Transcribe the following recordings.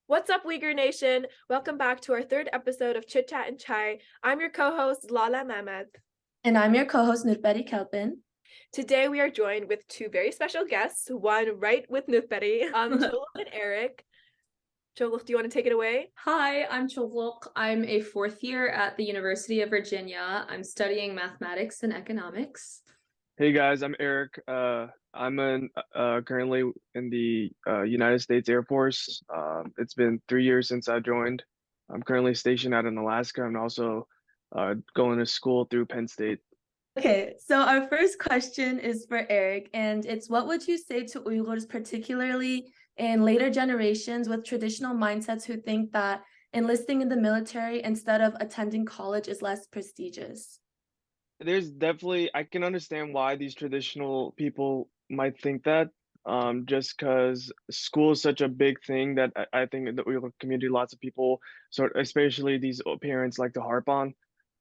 What's up, Uyghur Nation? Welcome back to our third episode of Chit Chat and Chai. I'm your co-host, Lala Mehmet. And I'm your co-host, Nurpari. Today we are joined with two very special guests, one right with nurpari, chugluk and Erik. Chugluk, do you want to take it away? Hi, I'm chugluk. I'm a fourth year at the University of Virginia. I'm studying mathematics and economics. Hey guys, I'm Eric. I'm currently in the United States Air Force. It's been 3 years since I joined. I'm currently stationed out in Alaska. I'm also going to school through Penn State. Okay, so our first question is for Eric, and it's what would you say to Uyghurs, particularly in later generations with traditional mindsets who think that enlisting in the military instead of attending college is less prestigious? There's definitely, I can understand why these traditional people might think that, just because school is such a big thing that I think in the Uyghur community, lots of people, especially these parents, like to harp on.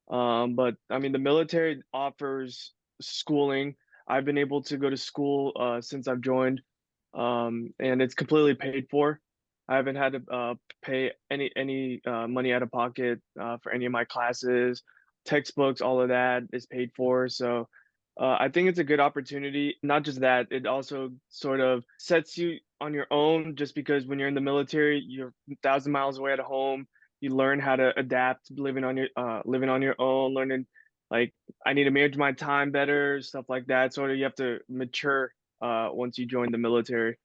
But I mean, the military offers schooling. I've been able to go to school since I've joined, and it's completely paid for. I haven't had to pay any money out of pocket for any of my classes, textbooks, all of that is paid for. So I think it's a good opportunity. Not just that, it also sort of sets you on your own. Just because when you're in the military, you're 1,000 miles away at home. You learn how to adapt, living on your own, learning like I need to manage my time better, stuff like that. Sort of you have to mature once you join the military.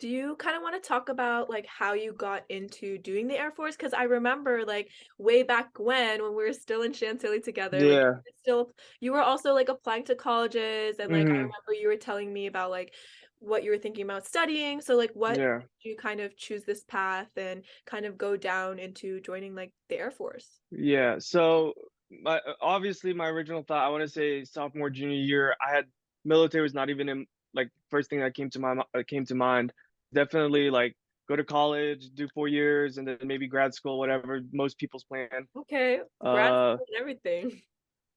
Do you kind of want to talk about like how you got into doing the Air Force? Because I remember like way back when we were still in Chantilly together, like Yeah. you were also like applying to colleges, and like I Hmm. remember you were telling me about like what you were thinking about studying. So like what Yeah. did you kind of choose this path and kind of go down into joining like the Air Force? Yeah. So obviously my original thought, I want to say sophomore, junior year, I had military was not even in like first thing that came to mind. Definitely like go to college, do 4 years, and then maybe grad school, whatever most people's plan. Okay, grad Uh, school and everything.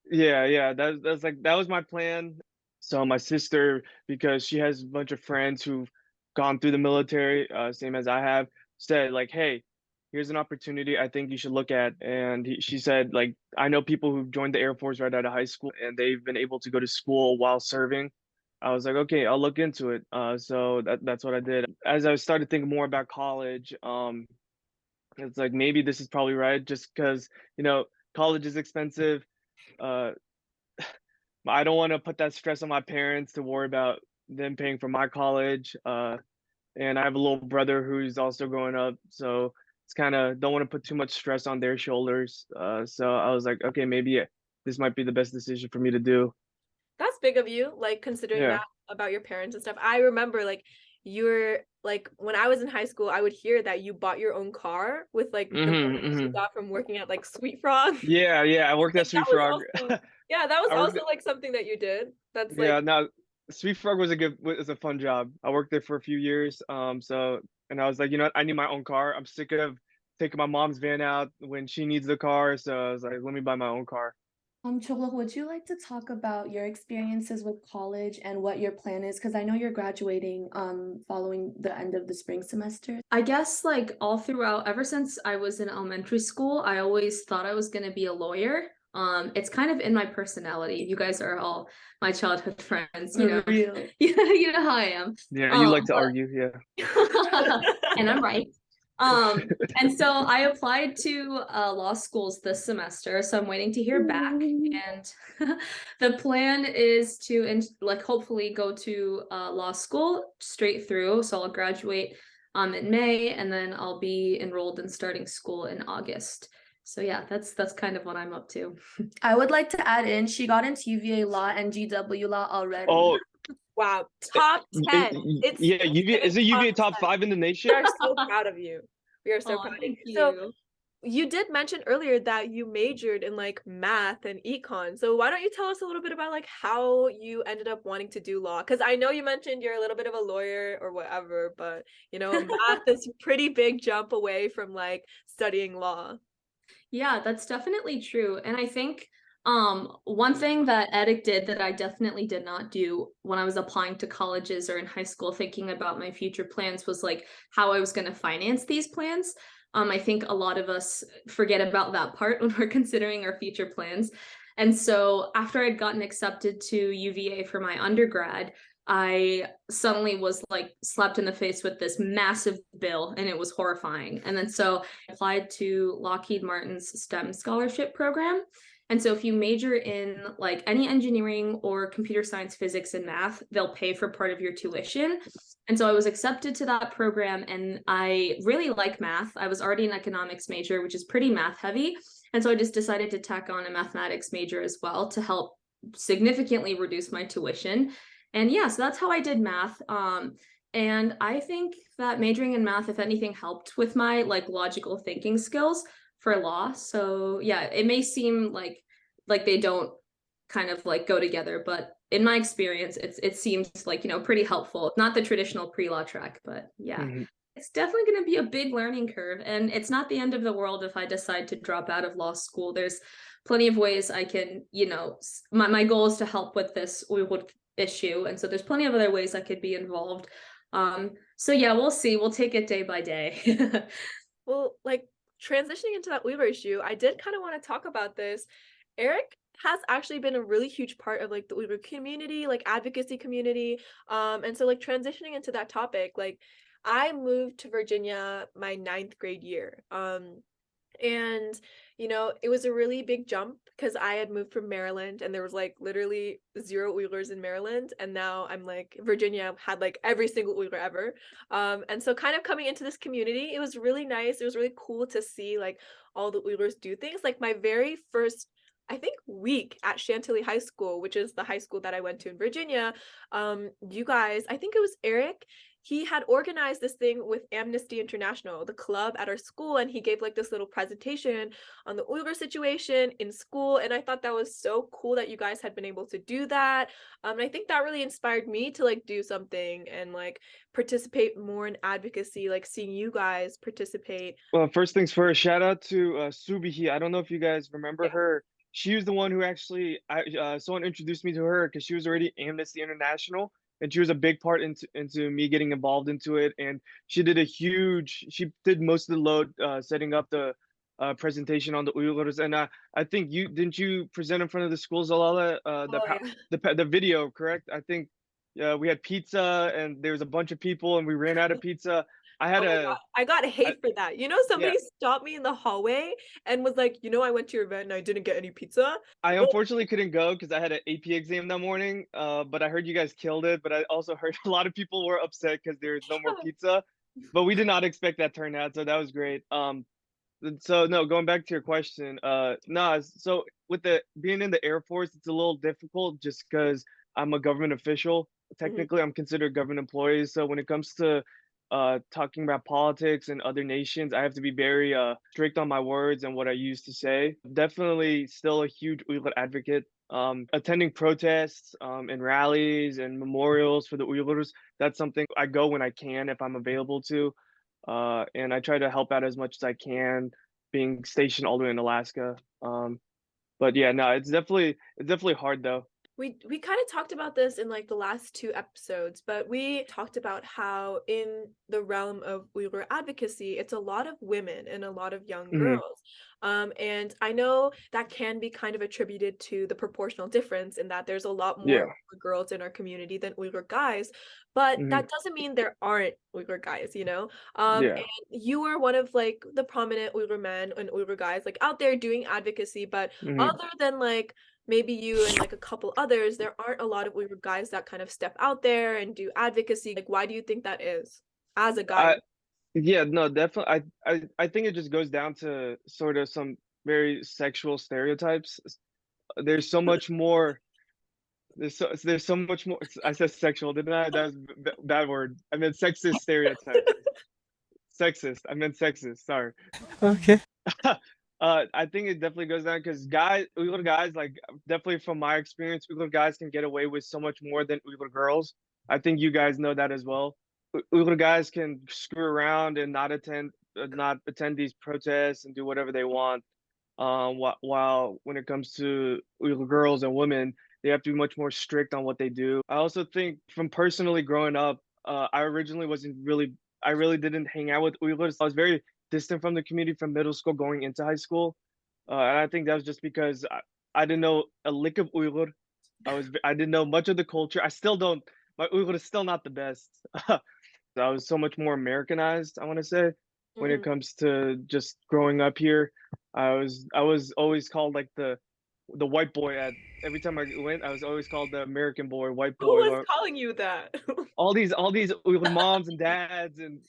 yeah, that was my plan. So my sister, because she has a bunch of friends who've gone through the military, same as I have, said like, "Hey, here's an opportunity I think you should look at." And she said like, "I know people who've joined the Air Force right out of high school, and they've been able to go to school while serving." I was like, "Okay, I'll look into it." So that's what I did. As I started thinking more about college, it's like maybe this is probably right, just because college is expensive. Uh, I don't want to put that stress on my parents to worry about them paying for my college. And I have a little brother who's also growing up, so it's kind of don't want to put too much stress on their shoulders. So I was like, okay, maybe this might be the best decision for me to do. That's big of you, like considering Yeah. that about your parents and stuff. I remember like you were like when I was in high school, I would hear that you bought your own car with like the money Hmm. that you Hmm. got from working at like Sweet Frog. Yeah. I worked at Like that Sweet was Frog. also yeah, that was I worked. also like something that you did. That's like Yeah. No, Sweet Frog was a fun job. I worked there for a few years. And I was like, I need my own car. I'm sick of taking my mom's van out when she needs the car. So I was like, let me buy my own car. Chogluk, would you like to talk about your experiences with college and what your plan is? Because I know you're graduating following the end of the spring semester. I guess like all throughout, ever since I was in elementary school, I always thought I was gonna be a lawyer. It's kind of in my personality. You guys are all my childhood friends, you For know. real. You know how I am. Yeah, you like to But argue. Yeah. and I'm right. And so I applied to law schools this semester, so I'm waiting to hear back. And the plan is to like hopefully go to law school straight through. So I'll graduate in May, and then I'll be enrolled in starting school in August. So yeah, that's kind of what I'm up to. I would like to add in, she got into UVA law and GW law already. Oh, wow, top 10. yeah. It's UVA giving is it top UVA top 10. five in the We nation? are so proud of you. We are so Oh, proud of you. thank So you. you did mention earlier that you majored in like math and econ. So why don't you tell us a little bit about like how you ended up wanting to do law? Because I know you mentioned you're a little bit of a lawyer or whatever, but math is a pretty big jump away from like studying law. Yeah, that's definitely true. And I think One thing that Erik did that I definitely did not do when I was applying to colleges or in high school, thinking about my future plans, was like how I was going to finance these plans. I think a lot of us forget about that part when we're considering our future plans. And so after I'd gotten accepted to UVA for my undergrad, I suddenly was like slapped in the face with this massive bill, and it was horrifying. And then so I applied to Lockheed Martin's STEM scholarship program. And so if you major in like any engineering or computer science, physics, and math, they'll pay for part of your tuition. And so I was accepted to that program, and I really like math. I was already an economics major, which is pretty math heavy. And so I just decided to tack on a mathematics major as well to help significantly reduce my tuition. And yeah, so that's how I did math. And I think that majoring in math, if anything, helped with my like logical thinking skills for law. So yeah, it may seem like they don't kind of like go together, but in my experience, it seems like, you know, pretty helpful. Not the traditional pre-law track, but yeah. Mhm. It's definitely going to be a big learning curve, and it's not the end of the world if I decide to drop out of law school. There's plenty of ways I can, you know, my goal is to help with this Uyghur issue, and so there's plenty of other ways I could be involved. So yeah, we'll see. We'll take it day by day. Well, like transitioning into that Uyghur issue, I did kind of want to talk about this. Erik has actually been a really huge part of like the Uyghur community, like advocacy community. And so like transitioning into that topic, like I moved to Virginia my ninth grade year. And you know, it was a really big jump because I had moved from Maryland and there was like literally zero Uyghurs in Maryland, and now I'm like Virginia had like every single Uyghur ever. And so kind of coming into this community, it was really nice. It was really cool to see like all the Uyghurs do things. Like my very first, I think, week at Chantilly High School, which is the high school that I went to in Virginia, you guys, I think it was Erik, he had organized this thing with Amnesty International, the club at our school, and he gave like this little presentation on the Uyghur situation in school. And I thought that was so cool that you guys had been able to do that. And I think that really inspired me to like do something and like participate more in advocacy, like seeing you guys participate. Well, first things first, shout out to Subihi. I don't know if you guys remember Yeah. her. She was the one who actually, someone introduced me to her because she was already Amnesty International, and she was a big part into me getting involved into it. And she did most of the load setting up the presentation on the Uyghurs. And I think didn't you present in front of the school, Zalala, Oh yeah. the video, correct? I think we had pizza and there was a bunch of people and we ran out of pizza. I had Oh my God. I got I, hate for that. You know, yeah, somebody stopped me in the hallway and was like, you know, I went to your event and I didn't get any pizza. I Well, unfortunately couldn't go because I had an AP exam that morning. But I heard you guys killed it. But I also heard a lot of people were upset because there was no more pizza. But we did not expect that turnout, so that was great. So no, going back to your question, no, so with the being in the Air Force, it's a little difficult just because I'm a government official. mhm. Technically, I'm considered a government employee. So when it comes to talking about politics and other nations, I have to be very strict on my words and what I use to say. Definitely still a huge Uyghur advocate. Attending protests and rallies and memorials for the Uyghurs, that's something I go when I can if I'm available to. And I try to help out as much as I can, being stationed all the way in Alaska. But yeah, no, it's definitely hard though. We kind of talked about this in like the last two episodes, but we talked about how in the realm of Uyghur advocacy, it's a lot of women and a lot of young Hmm. girls. And I know that can be kind of attributed to the proportional difference in that there's a lot more Yeah. Uyghur girls in our community than Uyghur guys, but Hmm. that doesn't mean there aren't Uyghur guys, you know? Yeah. And you are one of like the prominent Uyghur men and Uyghur guys like out there doing advocacy, but Hmm. other than like maybe you and like a couple others, there aren't a lot of Uyghur guys that kind of step out there and do advocacy. Like, why do you think that is as a guy? I Yeah, no, definitely. I think it just goes down to sort of some very sexual stereotypes. There's so much more. There's so much more. I said sexual, didn't I? That was bad word. I meant sexist stereotypes. Sexist. I meant sexist. Sorry. Okay. I think it definitely goes down because Uyghur guys, like definitely from my experience, Uyghur guys can get away with so much more than Uyghur girls. I think you guys know that as well. Uyghur guys can screw around and not attend these protests and do whatever they want. While when it comes to Uyghur girls and women, they have to be much more strict on what they do. I also think from personally growing up, I originally wasn't really, I really didn't hang out with Uyghurs. I was very distant from the community from middle school going into high school. And I think that was just because I didn't know a lick of Uyghur. I didn't know much of the culture. I still don't. My Uyghur is still not the best. I was so much more Americanized, I want to say, when it Mhm. comes to just growing up here. I was always called like the white boy at every time I went. I was always called the American boy, white Who boy, was or calling you that? all these Uyghur moms and dads, and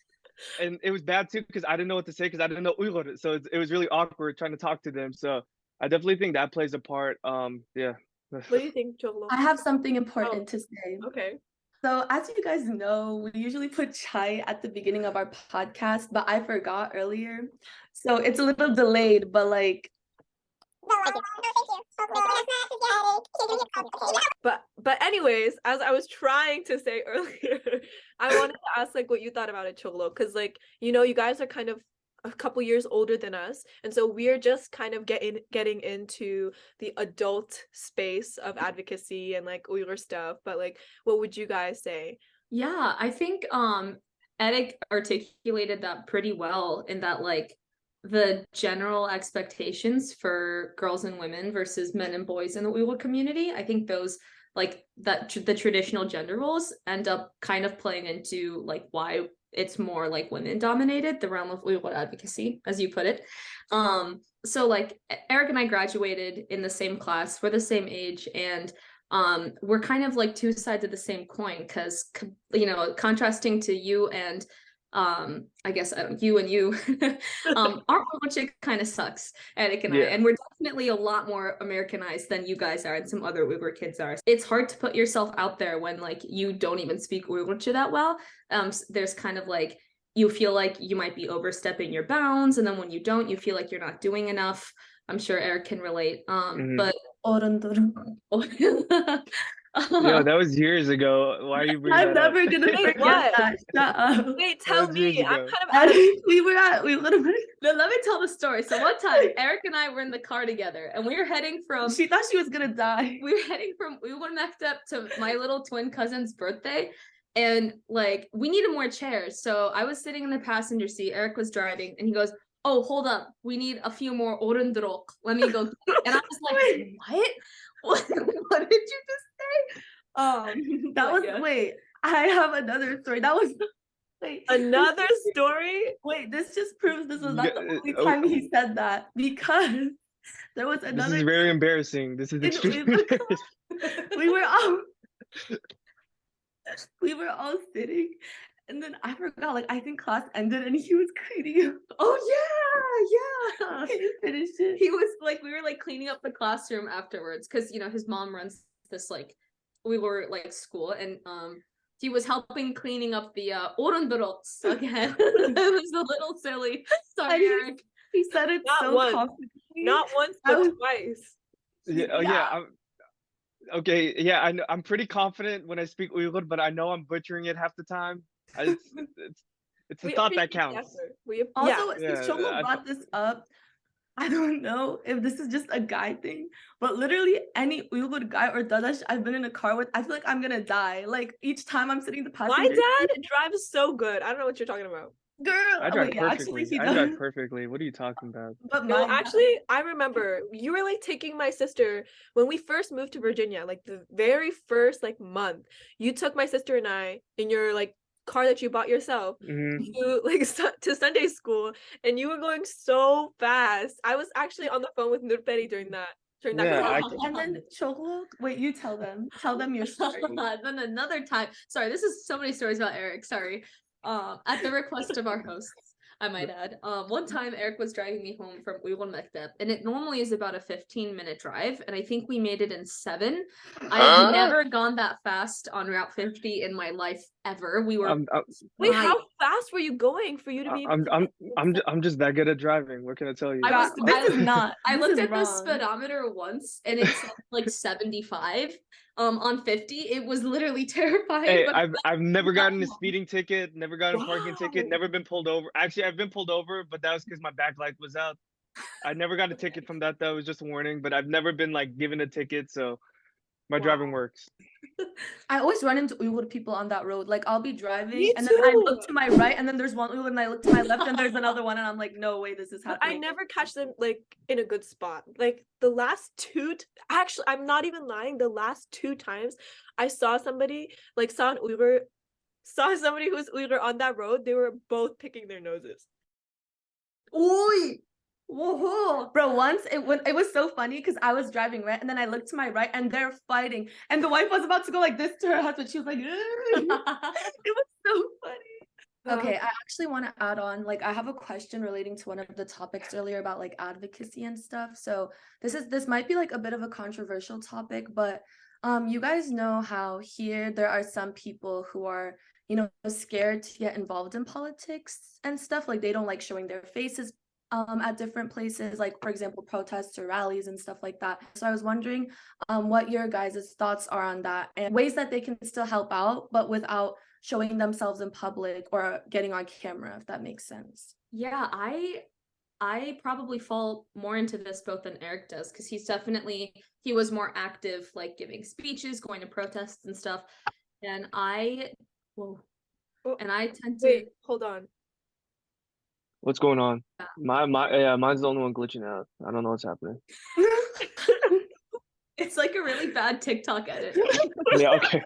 it was bad too because I didn't know what to say because I didn't know Uyghur, so it was really awkward trying to talk to them. So I definitely think that plays a part. Yeah. What do you think, Choglo? I have something Oh, important to say. okay. So, as you guys know, we usually put chai at the beginning of our podcast, but I forgot earlier. So, it's a little delayed, but like, But anyways, as I was trying to say earlier, I wanted to ask like what you thought about it, Choglo, because like you guys are kind of a couple years older than us, and so we're just kind of getting into the adult space of advocacy and like Uyghur stuff. But like, what would you guys say? Yeah, I think Erik articulated that pretty well in that like the general expectations for girls and women versus men and boys in the Uyghur community. I think those like the traditional gender roles end up kind of playing into like why it's more like women dominated, the realm of Uyghur advocacy, as you put it. So like Erik and I graduated in the same class, we're the same age, and we're kind of like two sides of the same coin because contrasting to you and I guess you and you our Uyghur kind of sucks, Erik and I, Yeah. and we're definitely a lot more Americanized than you guys are and some other Uyghur kids are. It's hard to put yourself out there when like you don't even speak Uyghur that well. There's kind of like you feel like you might be overstepping your bounds, and then when you don't, you feel like you're not doing enough. I'm sure Erik can relate. But Yo, that was years ago. Why are you bringing I'm that up? never gonna Wait, forget what? that. Shut up. Wait, That tell was years me. I'm ago. kind of out of We literally. Now, let me tell the story. So one time, Erik and I were in the car together, and we were heading from She thought she was gonna die. we were heading from Uyghur to my little twin cousin's birthday, and like we needed more chairs. So I was sitting in the passenger seat. Erik was driving, and he goes, "Oh, hold up, we need a few more orundrok. Let me go." And I was like, "What? What did you just say?" That was yeah. wait. I have another story. That was wait. another story. Wait, this just proves this was not the only Oh, time he said that because there was this another is very embarrassing. This is in extremely Uyghur embarrassing. we were all sitting, and then I forgot. Like I think class ended, and he was cleaning. Oh yeah. Can you finish it? He was like, we were like cleaning up the classroom afterwards because his mom runs this like we were like school, and he was helping cleaning up the orundoroks again. It was a little silly. Sorry, Erik. He said it Not so once. confidently. Not once, I but was- twice. Yeah, oh yeah. Okay, yeah, I know. I'm pretty confident when I speak Uyghur, but I know I'm butchering it half the time. It's the We thought that appreciate the counts. effort. We Also, yeah. since Yeah, Chomo brought this up, I don't know if this is just a guy thing, but literally any Uyghur guy or Dadash I've been in a car with, I feel like I'm gonna die. Like each time I'm sitting in the My passenger dad drives so good. I don't know what you're talking about. girl. I drive Wait, yeah, actually perfectly. he I does. drive perfectly. What are you talking about? But No, my actually, I remember you were like taking my sister when we first moved to Virginia, like the very first like month. You took my sister and I in your like car that you bought yourself to like to Sunday school, and you were going so fast. I was actually on the phone with Nurpari during that Yeah, conversation. and then Chogluk, wait, you tell them your story. Then another time. Sorry, this is so many stories about Erik. Sorry. At the request of our hosts, I might add. One time Erik was driving me home from Uyghur Mektep, and it normally is about a 15-minute drive, and I think we made it in 7. I've never gone that fast on Route 50 in my life ever. We were Wait, how fast were you going for you to be able to I'm just that good at driving. What can I tell you? This is not. I this looked is at the wrong. speedometer once, and it said like 75 on 50. It was literally terrifying. Hey, but I've never gotten a speeding ticket, never gotten a parking ticket, Wow. never been pulled over. Actually, I've been pulled over, but that was because my back light was out. I never got a ticket from that though. It was just a warning, but I've never been like given a ticket, so my Wow. driving works. I always run into Uyghur people on that road. Like I'll be driving Me and then I too. look to my right and then there's one Uyghur and I look to my left and there's another one and I'm like, no way this is But I happening. never catch them like in a good spot. Like the last actually, I'm not even lying. The last 2 times I saw somebody, like saw somebody who's Uyghur on that road, they were both picking their noses. Oi! Whoa, bro! Once it was so funny because I was driving right, and then I looked to my right, and they're fighting, and the wife was about to go like this to her husband. She was like, "Ugh." It was so funny. Okay, I actually want to add on. Like, I have a question relating to one of the topics earlier about like advocacy and stuff. So this might be like a bit of a controversial topic, but you guys know how here there are some people who are scared to get involved in politics and stuff. Like they don't like showing their faces at different places, like for example protests or rallies and stuff like that. So I was wondering what your guys' thoughts are on that and ways that they can still help out but without showing themselves in public or getting on camera, if that makes sense. Yeah, I probably fall more into this boat than Eric does, because he was more active, like giving speeches, going to protests and stuff. And I tend to Wait, hold on. What's going on? Mine's the only one glitching out. I don't know what's happening. it's like a really bad TikTok edit. Yeah, okay.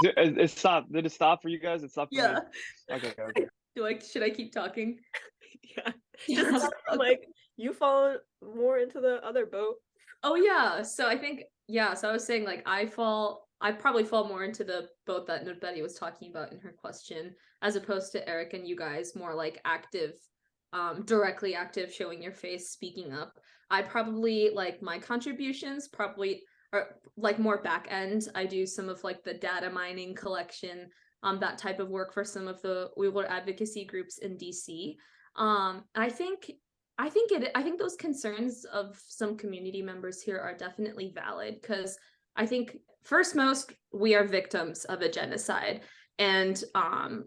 It stopped. Did it stop for you guys? It stopped for Yeah. me. Okay. Should I keep talking? Yeah. Just like you fall more into the other boat. Oh yeah. So I was saying like I probably fall more into the boat that Nurpari was talking about in her question, as opposed to Eric and you guys more like active, directly active, showing your face, speaking up. I probably like my contributions probably are like more back end. I do some of like the data mining collection, that type of work for some of the Uyghur advocacy groups in DC. I think those concerns of some community members here are definitely valid, because I think we are victims of a genocide, and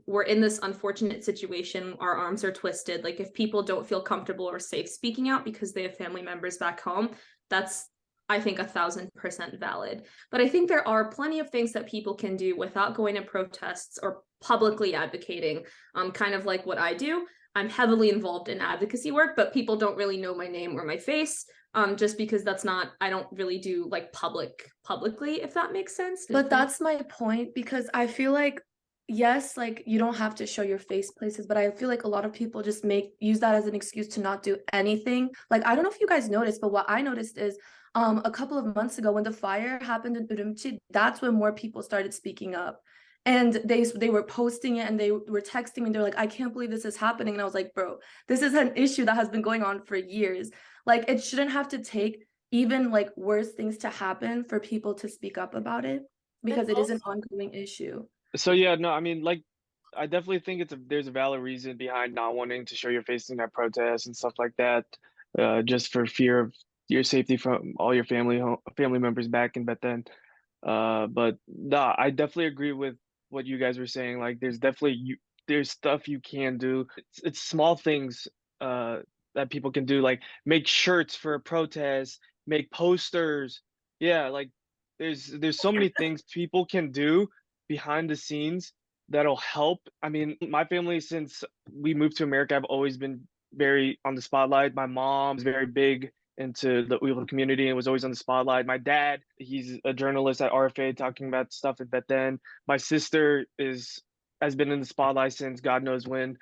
we're in this unfortunate situation. Our arms are twisted. Like if people don't feel comfortable or safe speaking out because they have family members back home, that's I think 1,000% valid. But I think there are plenty of things that people can do without going to protests or publicly advocating, kind of like what I do. I'm heavily involved in advocacy work, but people don't really know my name or my face, just because I don't really do like publicly, if that makes sense. But that's my point, because I feel like, yes, like you don't have to show your face places, but I feel like a lot of people just use that as an excuse to not do anything. Like, I don't know if you guys noticed, but what I noticed is a couple of months ago when the fire happened in Urumqi, that's when more people started speaking up. And they were posting it and they were texting me and they're like, I can't believe this is happening. And I was like, bro, this is an issue that has been going on for years. Like, it shouldn't have to take even like worse things to happen for people to speak up about it, because it is an ongoing issue. So yeah, no, I mean, like, I definitely think there's a valid reason behind not wanting to show your face in that protest and stuff like that, just for fear of your safety from all your family members back in Beten. But no, I definitely agree with what you guys were saying. Like, there's stuff you can do. It's small things that people can do, like make shirts for a protest, make posters. Yeah, like there's so many things people can do behind the scenes that'll help. I mean, my family, since we moved to America, I've always been very on the spotlight. My mom's very big into the Uyghur community and was always on the spotlight. My dad, he's a journalist at RFA talking about stuff at Beten. My sister has been in the spotlight since God knows when.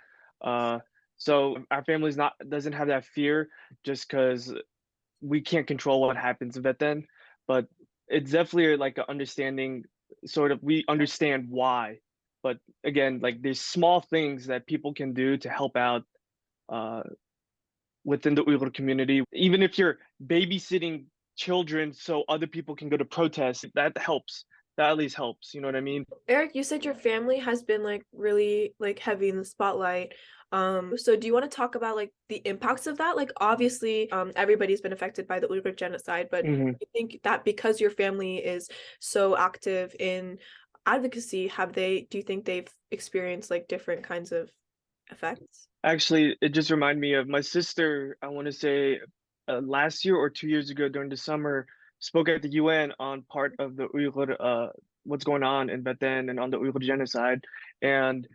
So our family's doesn't have that fear, just because we can't control what happens in Beten. But it's definitely like an understanding, sort of, we understand why. But again, like there's small things that people can do to help out within the Uyghur community. Even if you're babysitting children so other people can go to protests, that helps. That at least helps. You know what I mean? Eric, you said your family has been like really like heavy in the spotlight. So do you want to talk about like the impacts of that? Like obviously, everybody's been affected by the Uyghur genocide, but Mhm. I think that because your family is so active in advocacy, do you think they've experienced like different kinds of effects? Actually, it just reminded me of my sister. I want to say last year or 2 years ago during the summer, spoke at the UN on part of the Uyghur, what's going on in Baten and on the Uyghur genocide. And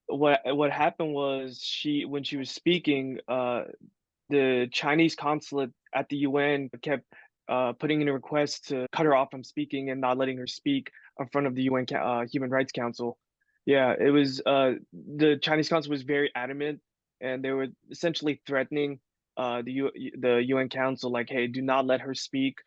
what happened was when she was speaking, the Chinese consulate at the UN kept putting in a request to cut her off from speaking and not letting her speak in front of the UN Human Rights Council. Yeah, it was the Chinese consulate was very adamant, and they were essentially threatening the UN Council, like, hey, do not let her speak.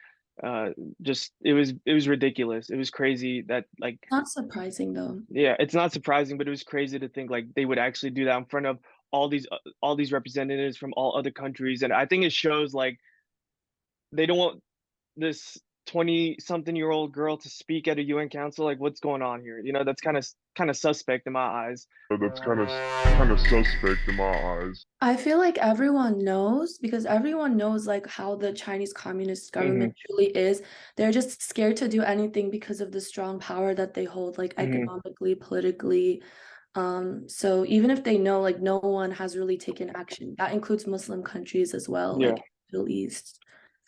Uh, just it was ridiculous. It was crazy that, like, Not surprising though. yeah, it's not surprising, but it was crazy to think like they would actually do that in front of all these representatives from all other countries, and I think it shows like they don't want this 20-something-year-old girl to speak at a UN council. Like, what's going on here? That's kind of suspect in my eyes. That's kind of suspect in my eyes. I feel like everyone knows because everyone knows like how the Chinese Communist government truly is. They're just scared to do anything because of the strong power that they hold, like economically, politically. So even if they know, like no one has really taken action. That includes Muslim countries as well, Yeah. like Middle East.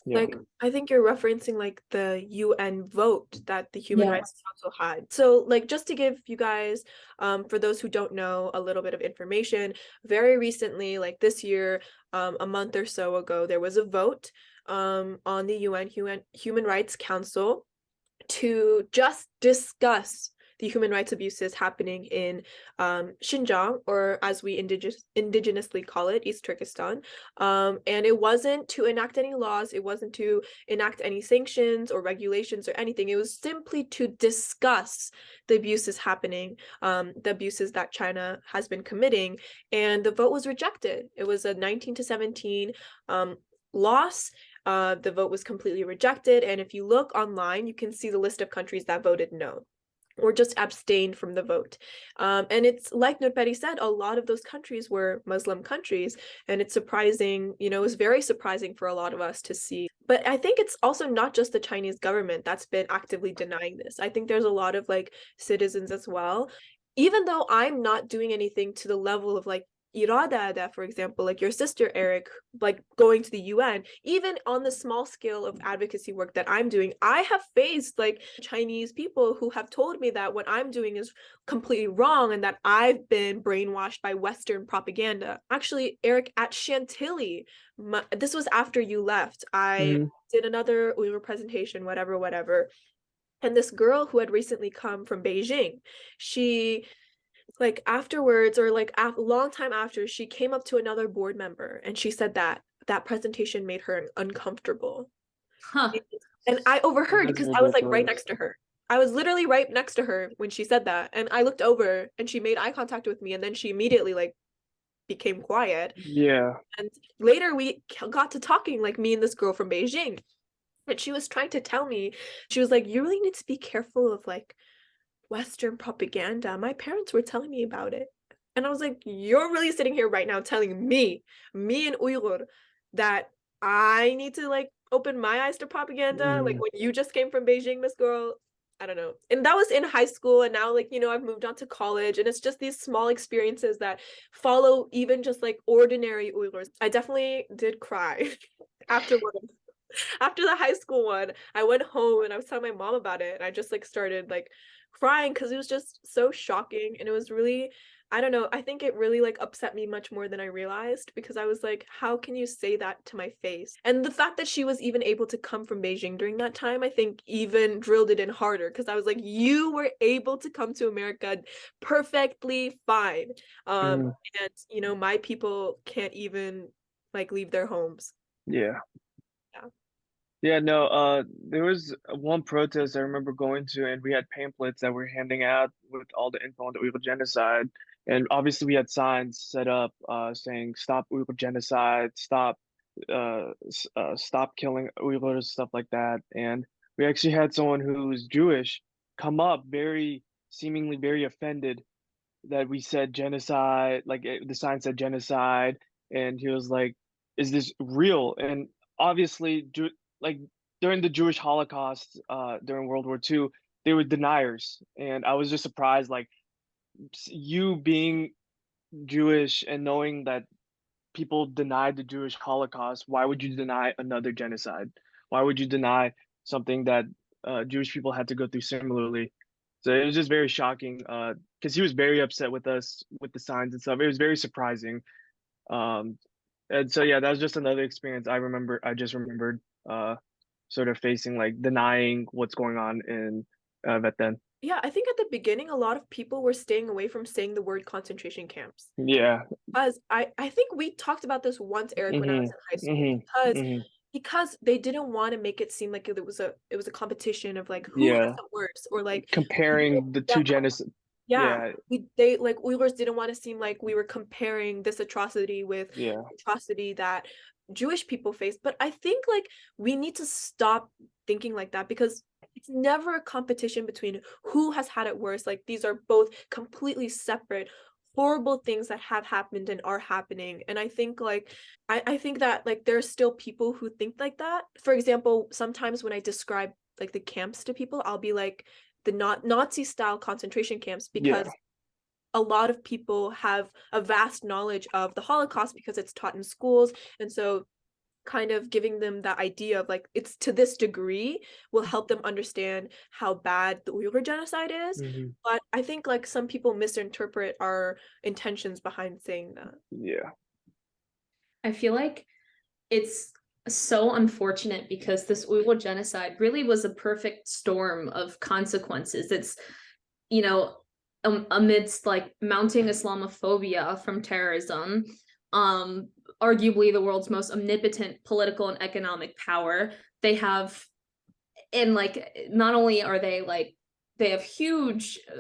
Yeah. Like, I think you're referencing like the UN vote that the Human Yeah. Rights Council had. So, like, just to give you guys, for those who don't know, a little bit of information, very recently, like this year, a month or so ago, there was a vote on the Human Rights Council to just discuss the human rights abuses happening in Xinjiang, or as we indigenously call it, East Turkestan. And it wasn't to enact any laws, it wasn't to enact any sanctions or regulations or anything. It was simply to discuss the abuses happening, the abuses that China has been committing. And the vote was rejected. It was a 19-17 loss. The vote was completely rejected. And if you look online, you can see the list of countries that voted no or just abstained from the vote. And it's like Nurpari said, a lot of those countries were Muslim countries. And it's surprising, it was very surprising for a lot of us to see. But I think it's also not just the Chinese government that's been actively denying this. I think there's a lot of like citizens as well. Even though I'm not doing anything to the level of like Irada, for example, like your sister Erik, like going to the UN, even on the small scale of advocacy work that I'm doing, I have faced like Chinese people who have told me that what I'm doing is completely wrong and that I've been brainwashed by Western propaganda. Actually, Erik, at Chantilly, this was after you left, I did another Uyghur presentation, whatever. And this girl who had recently come from Beijing, she like afterwards or like a long time after, she came up to another board member and she said that that presentation made her uncomfortable. Huh. And I overheard That's because I was like right ridiculous. next to her. I was literally right next to her when she said that, and I looked over and she made eye contact with me, and then she immediately like became quiet. Yeah. And later we got to talking, like me and this girl from Beijing, and she was trying to tell me, she was like, you really need to be careful of like Western propaganda. My parents were telling me about it. And I was like, you're really sitting here right now telling me an Uyghur, that I need to like open my eyes to propaganda? Like when you just came from Beijing, Miss Girl? I don't know. And that was in high school. And now, like, I've moved on to college. And it's just these small experiences that follow even just like ordinary Uyghurs. I definitely did cry afterwards. After the high school one, I went home and I was telling my mom about it. And I just like started like crying because it was just so shocking. And it was really, I don't know, I think it really like upset me much more than I realized, because I was like, how can you say that to my face? And the fact that she was even able to come from Beijing during that time, I think even drilled it in harder, because I was like, you were able to come to America perfectly fine. And my people can't even like leave their homes. Yeah. Yeah, no, there was one protest I remember going to, and we had pamphlets that we're handing out with all the info on the Uyghur genocide. And obviously we had signs set up saying stop Uyghur genocide, stop killing Uyghurs, stuff like that. And we actually had someone who's Jewish come up seemingly very offended that we said genocide, like the sign said genocide, and he was like, is this real? And obviously, like during the Jewish Holocaust, during World War II, they were deniers, and I was just surprised, like you being Jewish and knowing that people denied the Jewish Holocaust, why would you deny another genocide? Why would you deny something that Jewish people had to go through similarly? So it was just very shocking because he was very upset with us with the signs and stuff. It was very surprising. Um, and so yeah, that was just another experience I remember. I just remembered sort of facing like denying what's going on in Vietnam. Yeah, I think at the beginning, a lot of people were staying away from saying the word concentration camps. Yeah. As I think we talked about this once, Eric, when I was Mhm. in high school, Mhm. because Mhm. they didn't want to make it seem like it was a competition of like who has Yeah. it worse, or like Comparing the yeah, two genocide. yeah, Yeah. they like Uyghurs didn't want to seem like we were comparing this atrocity with Yeah. atrocity that Jewish people face. But I think like we need to stop thinking like that, because it's never a competition between who has had it worse. Like these are both completely separate, horrible things that have happened and are happening. And I think like I think that like there are still people who think like that. For example, sometimes when I describe like the camps to people, I'll be like the Nazi style concentration camps, Yeah. because a lot of people have a vast knowledge of the Holocaust because it's taught in schools. And so kind of giving them that idea of like it's to this degree will help them understand how bad the Uyghur genocide is. Mhm. But I think like some people misinterpret our intentions behind saying that. Yeah. I feel like it's so unfortunate because this Uyghur genocide really was a perfect storm of consequences. It's, you know, amidst like mounting Islamophobia from terrorism, um, arguably the world's most omnipotent political and economic power. They have, and like, not only are they like, they have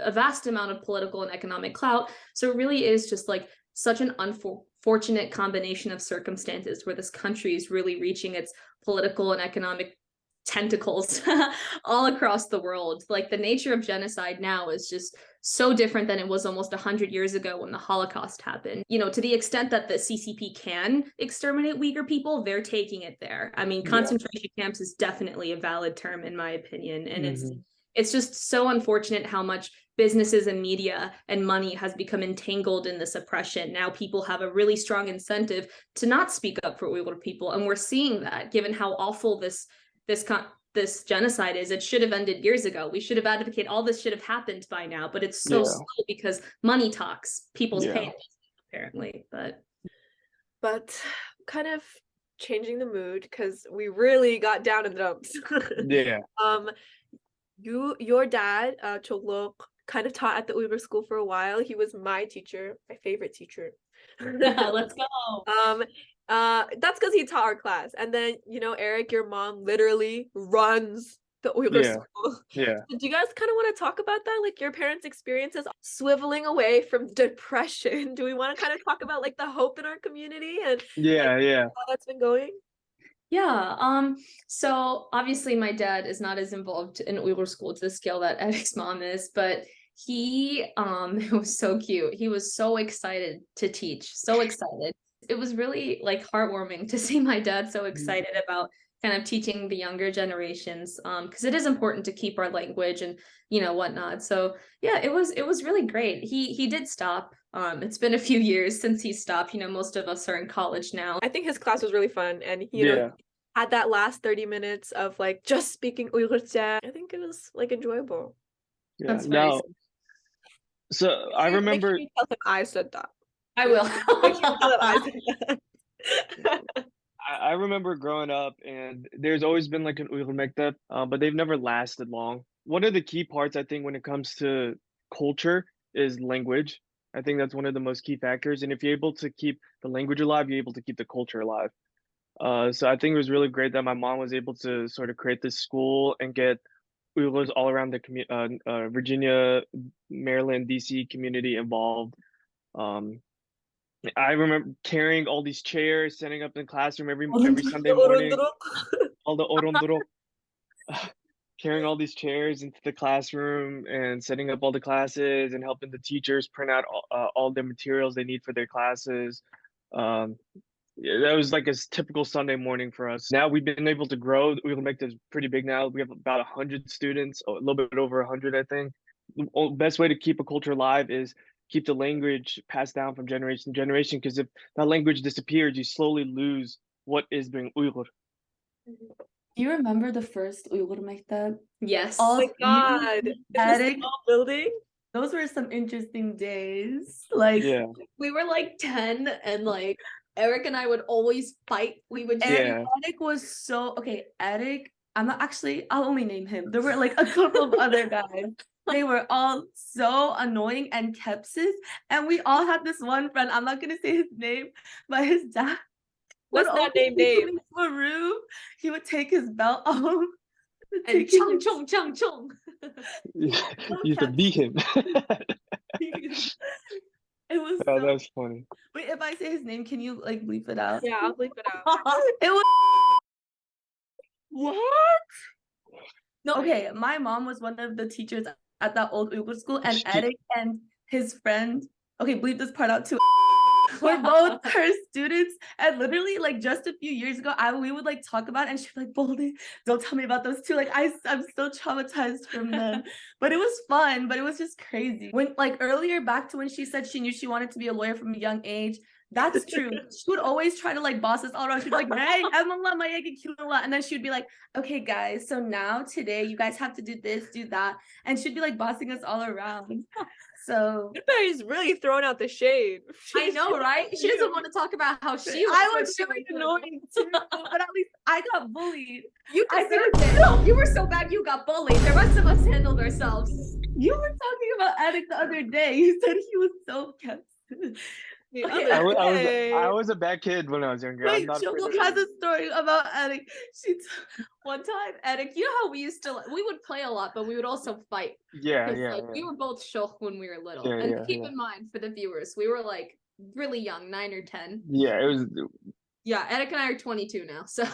a vast amount of political and economic clout. So it really is just like such an unfortunate combination of circumstances where this country is really reaching its political and economic tentacles all across the world. Like the nature of genocide now is just so different than it was almost 100 years ago when the Holocaust happened. You know, to the extent that the CCP can exterminate Uyghur people, they're taking it there. I mean, Yeah. concentration camps is definitely a valid term in my opinion, and Mhm. it's just so unfortunate how much businesses and media and money has become entangled in this oppression. Now people have a really strong incentive to not speak up for Uyghur people, and we're seeing that given how awful this genocide is. It should have ended years ago. We should have advocated, all this should have happened by now, but it's so Yeah. slow because money talks, people's Yeah. pay apparently. But kind of changing the mood, because we really got down in the dumps. Yeah. um your dad, Chogluk, kind of taught at the Uyghur school for a while. He was my teacher, my favorite teacher. Let's go. That's because he taught our class. And then, you know, Eric, your mom literally runs the Uyghur Yeah. school. Yeah. So do you guys kind of want to talk about that? Like your parents' experiences swiveling away from depression. Do we want to kind of talk about like the hope in our community and like Yeah. Yeah. how that's been going? Yeah, so obviously my dad is not as involved in Uyghur school to the scale that Eric's mom is, but he it was so cute. He was so excited to teach, so excited. It was really like heartwarming to see my dad so excited about kind of teaching the younger generations, because it is important to keep our language and whatnot. So yeah, it was really great. He did stop. It's been a few years since he stopped. Most of us are in college now. I think his class was really fun, and Yeah. had that last 30 minutes of like just speaking Uyghur. I think it was like enjoyable. Yeah. That's very No. So I Make sure remember. you tell him I said that. I will. Make sure you tell him I said that. I remember growing up, and there's always been like an Uyghur Mektep, but they've never lasted long. One of the key parts, I think, when it comes to culture is language. I think that's one of the most key factors. And if you're able to keep the language alive, you're able to keep the culture alive. So I think it was really great that my mom was able to sort of create this school and get Uyghurs all around the Virginia, Maryland, DC community involved. Um, I remember carrying all these chairs, setting up in the classroom every Sunday morning, all the orondoro, carrying all these chairs into the classroom and setting up all the classes and helping the teachers print out all the materials they need for their classes. Um, Yeah, that was like a typical Sunday morning for us. Now we've been able to grow. Uyghur Mektep is pretty big now. We have about 100 students, a little bit over 100, I think. The best way to keep a culture alive is keep the language passed down from generation to generation. Because if that language disappears, you slowly lose what is being Uyghur. Do you remember the first Uyghur Mektep? Yes. All Oh my God. you, In the Eric, small building? those were some interesting days. Like, Yeah, We were like 10 and like Eric and I would always fight. We would just yeah. Eric was so okay. Eric, I'm not actually, I'll only name him. There were like a couple of other guys. They were all so annoying and kepsis. And we all had this one friend. I'm not gonna say his name, but his dad would Let's not always name take him names. into a room. He would take his belt off. and take chung his- chung chung chung. You used to beat him. It was Oh, so that's funny. wait, if I say his name, can you like bleep it out? Yeah, I'll bleep it out. It was What? No, okay. My mom was one of the teachers at that old Uyghur school, and She- Eric and his friend, okay, bleep this part out too. We're both her students, and literally, like just a few years ago, we would like talk about it, and she'd be like, "Boldy, don't tell me about those two. Like, I'm still traumatized from them." But it was fun. But it was just crazy. When like earlier, back to when she said she knew she wanted to be a lawyer from a young age. That's true. She would always try to like boss us all around. She'd be like, "Hey, and then she'd be like, "Okay, guys, so now today you guys have to do this, do that," and she'd be like bossing us all around. So Nurpari's really throwing out the shade. I know, right? She doesn't want to talk about how she was. I was so really good. annoying too, but at least I got bullied. You I deserved it. You were so bad you got bullied. The rest of us handled ourselves. You were talking about Eric the other day. You said he was so kept. The Okay, other I day. was a bad kid when I was younger. I'm Wait, not afraid Chugluk of has a anything. story about Eric. One time, Erik, you know how we used to, we would play a lot, but we would also fight. Yeah, 'Cause, yeah, like, yeah. we were both shoch when we were little. Yeah, And yeah, keep yeah. in mind, for the viewers, we were like really young, 9 or 10. Yeah, it was. Yeah, Erik and I are 22 now. So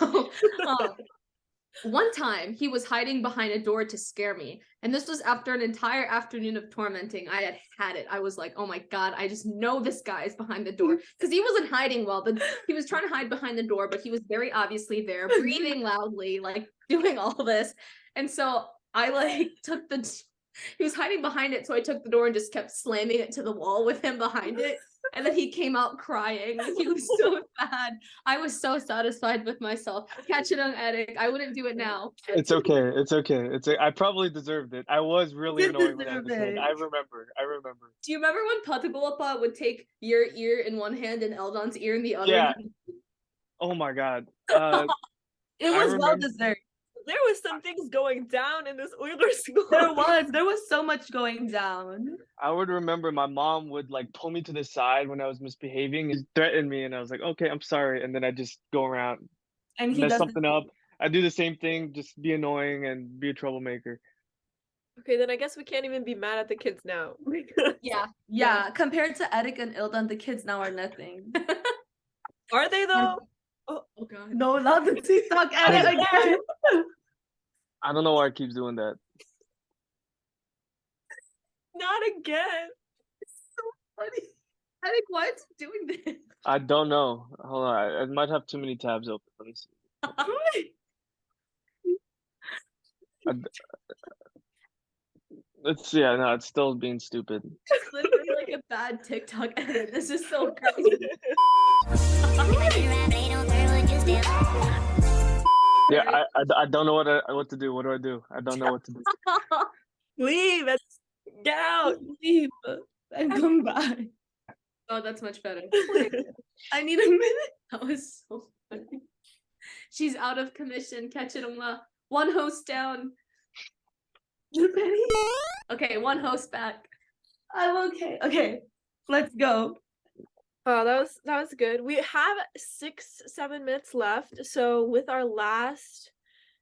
one time he was hiding behind a door to scare me. And this was after an entire afternoon of tormenting. I had it. I was like, oh my God, I just know this guy is behind the door. Because he wasn't hiding well, but he was trying to hide behind the door, but he was very obviously there, breathing loudly, like doing all this. And so I like took he was hiding behind it. So I took the door and just kept slamming it to the wall with him behind it. And then he came out crying. He was so sad. I was so satisfied with myself. Catch it on Erik. I wouldn't do it now. It's okay. It's okay. I probably deserved it. I was really did annoying when I deserve was a kid. it. I remember. Do you remember when Patagolapa would take your ear in one hand and Eldon's ear in the other? Yeah. Oh my God. It I was well remember- deserved. There was some things going down in this Uyghur school. There was so much going down. I would remember my mom would like pull me to the side when I was misbehaving and threaten me, and I was like, okay, I'm sorry, and then I just go around, And he mess does something up. I do the same thing, just be annoying and be a troublemaker. Okay, then I guess we can't even be mad at the kids now. Yeah. Yeah, compared to Eric and Ildan, the kids now are nothing. Are they though? Oh God. No, not the TikTok edit again. I don't know why I keep doing that. Not again. Funny. Erik, why is he doing this? I don't know. Hold on, I might have too many tabs open. Let me see. It's yeah, no, it's still being stupid. It's literally like a bad TikTok edit. This is so crazy. Yeah, I don't know what to do. What do I do? I don't know what to do. Leave. Get out. Leave and come back. Oh, that's much better. I need a minute. That was so funny. She's out of commission. Catch it, one host down. Okay, one host back. I'm okay. Okay, let's go. Oh, that was good. We have 6-7 minutes left. So with our last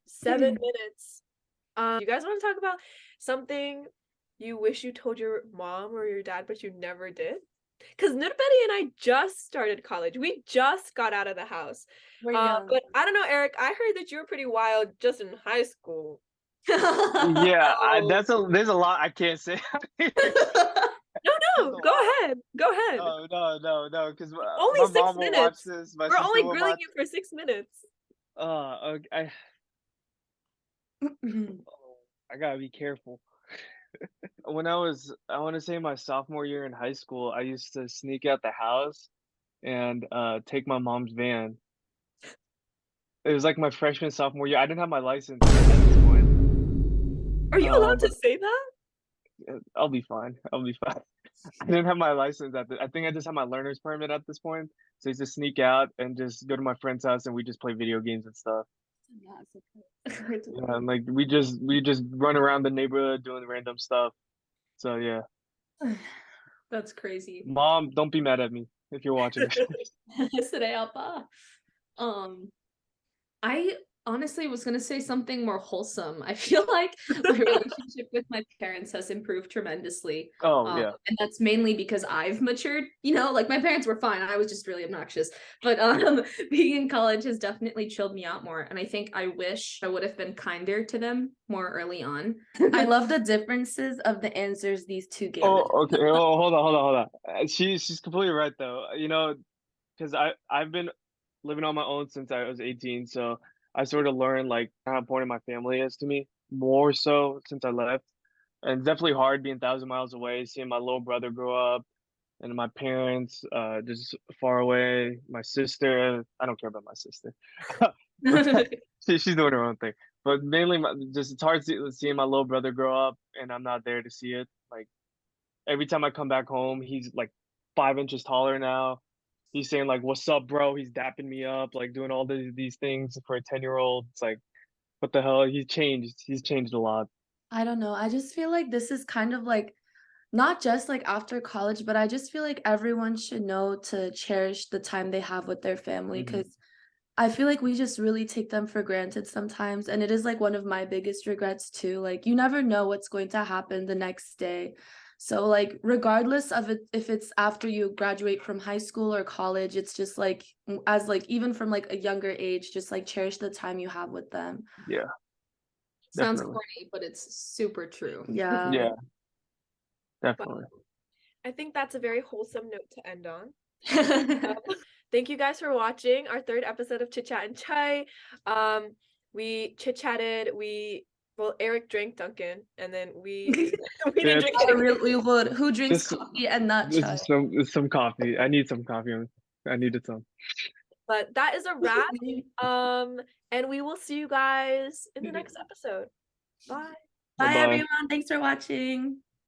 7 minutes, you guys want to talk about something you wish you told your mom or your dad, but you never did? Because Nurpari and I just started college. We just got out of the house. We're young. But I don't know, Erik. I heard that you were pretty wild just in high school. Yeah, Oh. there's a lot I can't say. No, a go lot. ahead. Go ahead. No, because Only my 6 mom will watch minutes. this. My We're sister only will grilling watch. you for 6 minutes. Okay, I gotta be careful. When I want to say my sophomore year in high school, I used to sneak out the house and take my mom's van. It was like my freshman sophomore year. I didn't have my license at this point. Are you allowed But to say that? I'll be fine. I'll be fine. I didn't have my license I think I just had my learner's permit at this point. So I used to sneak out and just go to my friend's house and we just play video games and stuff. Yeah, and like we just run around the neighborhood doing random stuff. So yeah. That's crazy. Mom, don't be mad at me if you're watching this. Yesterday, I honestly was gonna say something more wholesome. I feel like my relationship with my parents has improved tremendously. Oh yeah. And that's mainly because I've matured, like my parents were fine. I was just really obnoxious. But being in college has definitely chilled me out more. And I think I wish I would have been kinder to them more early on. I love the differences of the answers these two gave. Oh, okay. Oh, hold on. She's completely right though. Because I've been living on my own since I was 18, so I sort of learned like how important my family is to me more so since I left. And it's definitely hard being 1,000 miles away, seeing my little brother grow up, and my parents just far away. My sister, I don't care about my sister. She's doing her own thing. But mainly, just it's hard seeing my little brother grow up, and I'm not there to see it. Like every time I come back home, he's like 5 inches taller now. He's saying like, "What's up, bro?" He's dapping me up, like doing all these things for a 10-year-old. It's like, what the hell? He's changed. He's changed a lot. I don't know. I just feel like this is kind of like not just like after college, but I just feel like everyone should know to cherish the time they have with their family Mhm. because I feel like we just really take them for granted sometimes. And it is like one of my biggest regrets too. Like you never know what's going to happen the next day. So like regardless of it, if it's after you graduate from high school or college, it's just like as like even from like a younger age, just like cherish the time you have with them. Yeah, Sounds definitely. corny, but it's super true. Yeah. Yeah, Well, definitely. I think that's a very wholesome note to end on. Thank you guys for watching our 3rd episode of Chit Chat and Chai. We chit chatted. Erik drank Dunkin', and then we we didn't Yeah, drink A real anything. Uyghur who drinks this coffee and not this chai. is some coffee. I need some coffee. I needed some. But that is a wrap. And we will see you guys in the next episode. Bye. Bye Bye-bye. everyone. Thanks for watching.